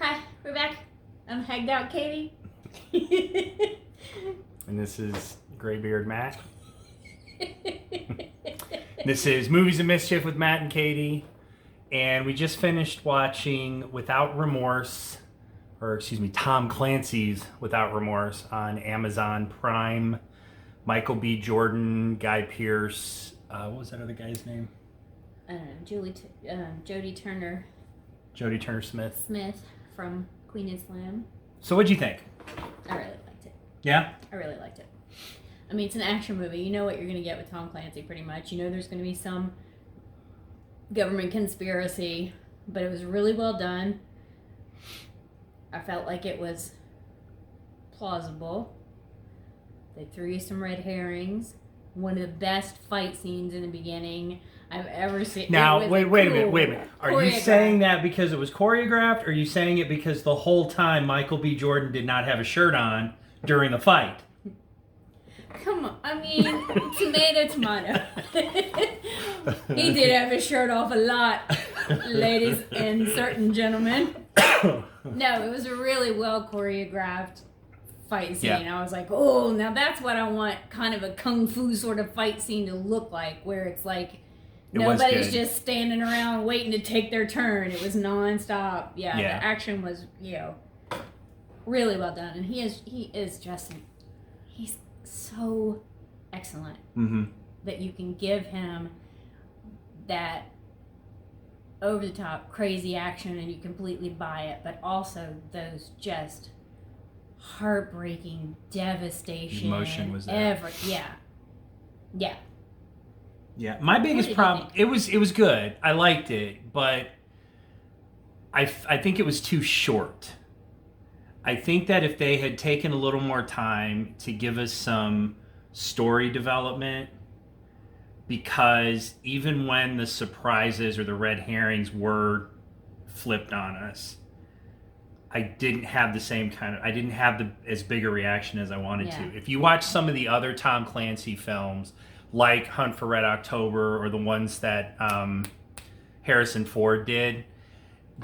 Hi, we're back. I'm Hagged Out Katie. And this is Graybeard Matt. This is Movies of Mischief with Matt-n-Katy. And we just finished watching Without Remorse, Tom Clancy's Without Remorse on Amazon Prime. Michael B. Jordan, Guy Pearce. What was that other guy's name? I don't know, Jodie Turner Smith from Queen Islam. So what'd you think? I really liked it. Yeah? I really liked it. I mean, it's an action movie. You know what you're going to get with Tom Clancy, pretty much. You know there's going to be some government conspiracy, but it was really well done. I felt like it was plausible. They threw you some red herrings. One of the best fight scenes in the beginning I've ever seen. Now, wait a minute. Are you saying that because it was choreographed, or are you saying it because the whole time Michael B. Jordan did not have a shirt on during the fight? Come on, I mean, tomato. He did have his shirt off a lot, ladies and certain gentlemen. No, it was a really well choreographed fight scene. Yeah. I was like, oh, now that's what I want kind of a kung fu sort of fight scene to look like, where it's like nobody's just standing around waiting to take their turn. It was nonstop. Yeah. The action was, really well done. And he is Justin. He's so excellent that you can give him that over the top crazy action and you completely buy it, but also those just heartbreaking devastation. Emotion was there. Yeah. My biggest problem, it was good. I liked it, but I think it was too short. I think that if they had taken a little more time to give us some story development, because even when the surprises or the red herrings were flipped on us, I didn't have as big a reaction as I wanted to. If you watch some of the other Tom Clancy films, like Hunt for Red October or the ones that Harrison Ford did,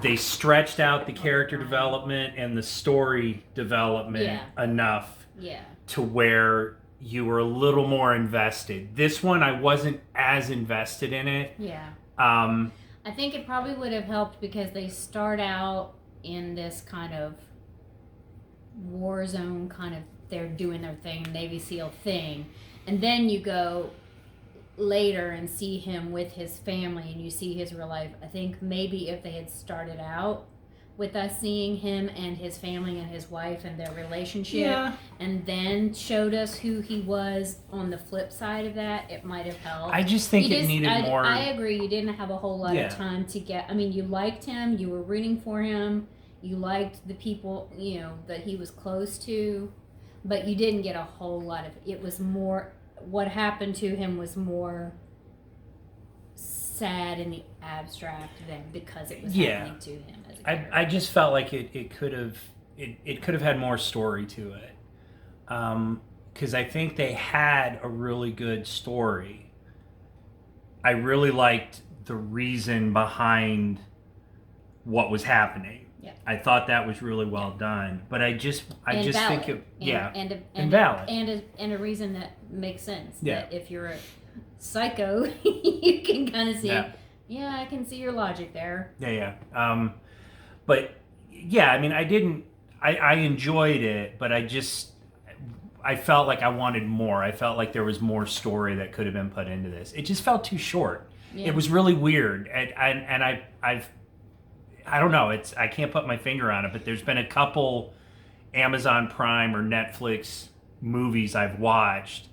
they stretched out the character development and the story development enough to where you were a little more invested. This one, I wasn't as invested in it. Yeah. I think it probably would have helped because they start out in this kind of war zone, kind of they're doing their thing, Navy SEAL thing. And then you go later and see him with his family and you see his real life. I think maybe if they had started out with us seeing him and his family and his wife and their relationship and then showed us who he was on the flip side of that, it might have helped. I just think it needed more. I agree. You didn't have a whole lot of time to get... I mean, you liked him. You were rooting for him. You liked the people, that he was close to. But you didn't get a whole lot of... It was more... What happened to him was more sad in the abstract than because it was happening to him as a character. I just felt like it could have had more story to it, because I think they had a really good story. I really liked the reason behind what was happening. Yeah. I thought that was really well done, but I just valid. think it and valid and a reason that makes sense. Yeah. That if you're a psycho, you can kind of see. Yeah, I can see your logic there. Yeah. But I mean, I enjoyed it, but I felt like I wanted more. I felt like there was more story that could have been put into this. It just felt too short. Yeah. It was really weird, and I don't know. I can't put my finger on it, but there's been a couple Amazon Prime or Netflix movies I've watched,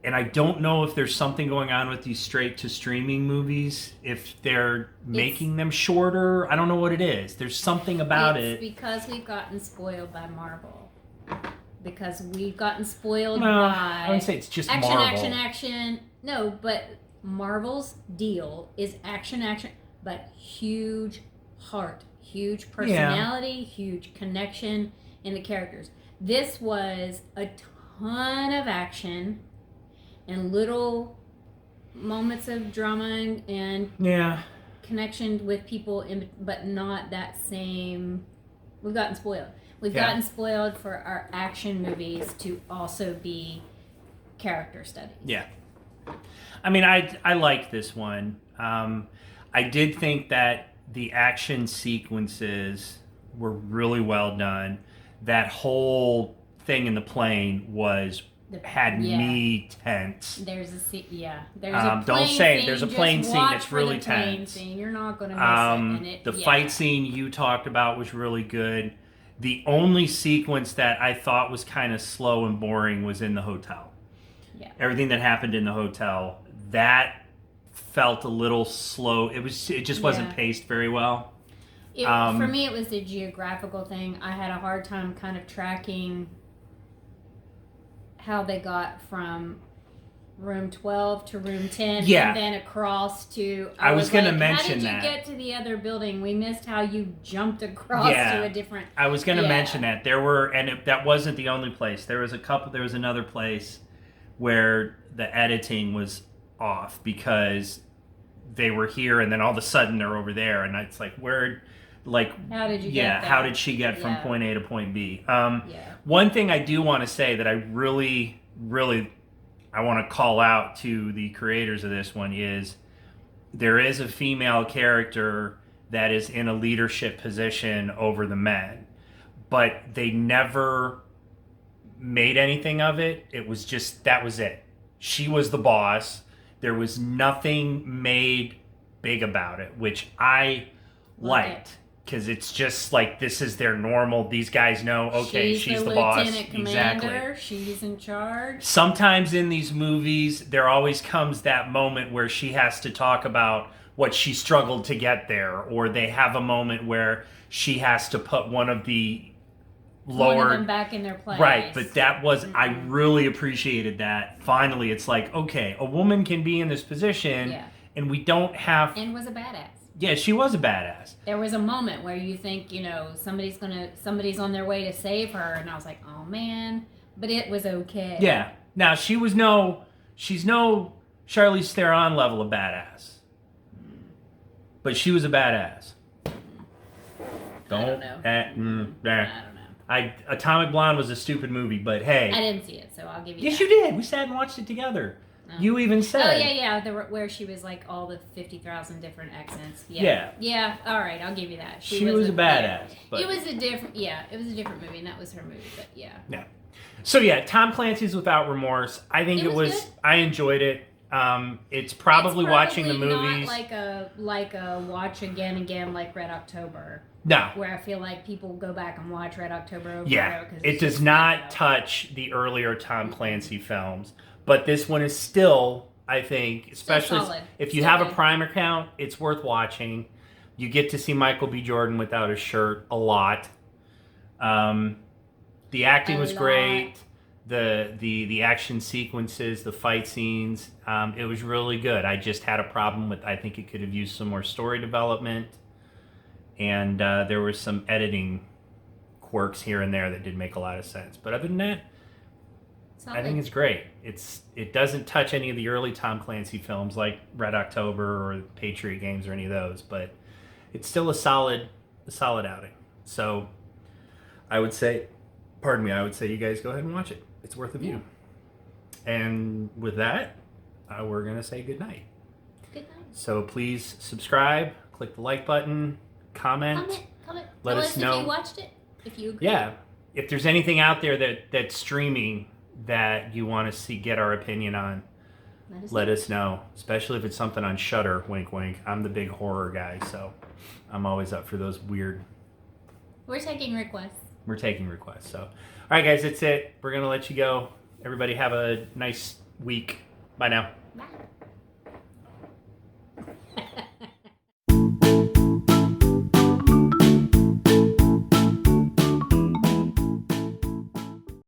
and I don't know if there's something going on with these straight-to-streaming movies, if they're making them shorter. I don't know what it is. There's something about it. It's because we've gotten spoiled by Marvel. Because we've gotten spoiled by... I wouldn't say it's just action, Marvel. Action. No, but Marvel's deal is action, but huge heart, huge personality, huge connection in the characters. This was a ton of action and little moments of drama and connection with people, but not that same. We've gotten spoiled. We've Yeah. gotten spoiled for our action movies to also be character studies. Yeah. I mean, I liked this one. I did think that the action sequences were really well done. That whole thing in the plane had me tense. There's a scene, There's a plane don't say it. scene. There's a Just plane scene watch that's for really the plane tense. Scene. You're not going to miss it. And The fight scene you talked about was really good. The only sequence that I thought was kind of slow and boring was in the hotel. Yeah. Everything that happened in the hotel, that felt a little slow. It just wasn't paced very well. For me, it was a geographical thing. I had a hard time kind of tracking how they got from room 12 to room 10 and then across to... I was going to mention that. How did you get to the other building? We missed how you jumped across to a different... I was going to mention that. That wasn't the only place. There was another place where the editing was off because they were here and then all of a sudden they're over there, and it's like, how did you get there? How did she get from point A to point B? One thing I do want to say that I really, really I want to call out to the creators of this one is there is a female character that is in a leadership position over the men, but they never made anything of it. It was just, that was it. She was the boss. There was nothing made big about it, which I liked. Because it's just like, this is their normal. These guys know, okay, she's the boss. Lieutenant Commander. She's in charge. Sometimes in these movies, there always comes that moment where she has to talk about what she struggled to get there, or they have a moment where she has to put one of the lower... One of them back in their place. Right, but that was... I really appreciated that. Finally, it's like, okay, a woman can be in this position, and we don't have... And was a badass. Yeah, she was a badass. There was a moment where you think, somebody's on their way to save her, and I was like, oh man, but it was okay. Yeah. Now she's no Charlize Theron level of badass, but she was a badass. I don't know. Atomic Blonde was a stupid movie, but hey, I didn't see it, so I'll give you. Yes, that. you did. We sat and watched it together. Oh. You even said. Oh yeah. Where she was like all the 50,000 different accents. Yeah. All right, I'll give you that. She was a badass. But it was a different. Yeah, it was a different movie, and that was her movie. But yeah. Yeah. So yeah, Tom Clancy's Without Remorse. I think it was. I enjoyed it. It's probably watching the movies. Not like a watch again like Red October. No. Where I feel like people go back and watch Red October over. Yeah. It does not touch the earlier Tom Clancy films. But this one is still, I think, especially if you have a Prime account, it's worth watching. You get to see Michael B. Jordan without his shirt a lot. The acting was great. The action sequences, the fight scenes, it was really good. I just had a problem with, I think it could have used some more story development. And there were some editing quirks here and there that didn't make a lot of sense. But other than that, I think it's great. It doesn't touch any of the early Tom Clancy films like Red October or Patriot Games or any of those, but it's still a solid outing. So I would say you guys go ahead and watch it. It's worth a view. Yeah. And with that, we're going to say good night. Good night. So please subscribe, click the like button, comment. Let us know if you watched it, if you agree. Yeah. If there's anything out there that's streaming that you want to see, get our opinion on, let us know. Especially if it's something on Shudder, wink wink. I'm the big horror guy, so I'm always up for those weird... We're taking requests. So, all right, guys, that's it. We're going to let you go. Everybody have a nice week. Bye now. Bye.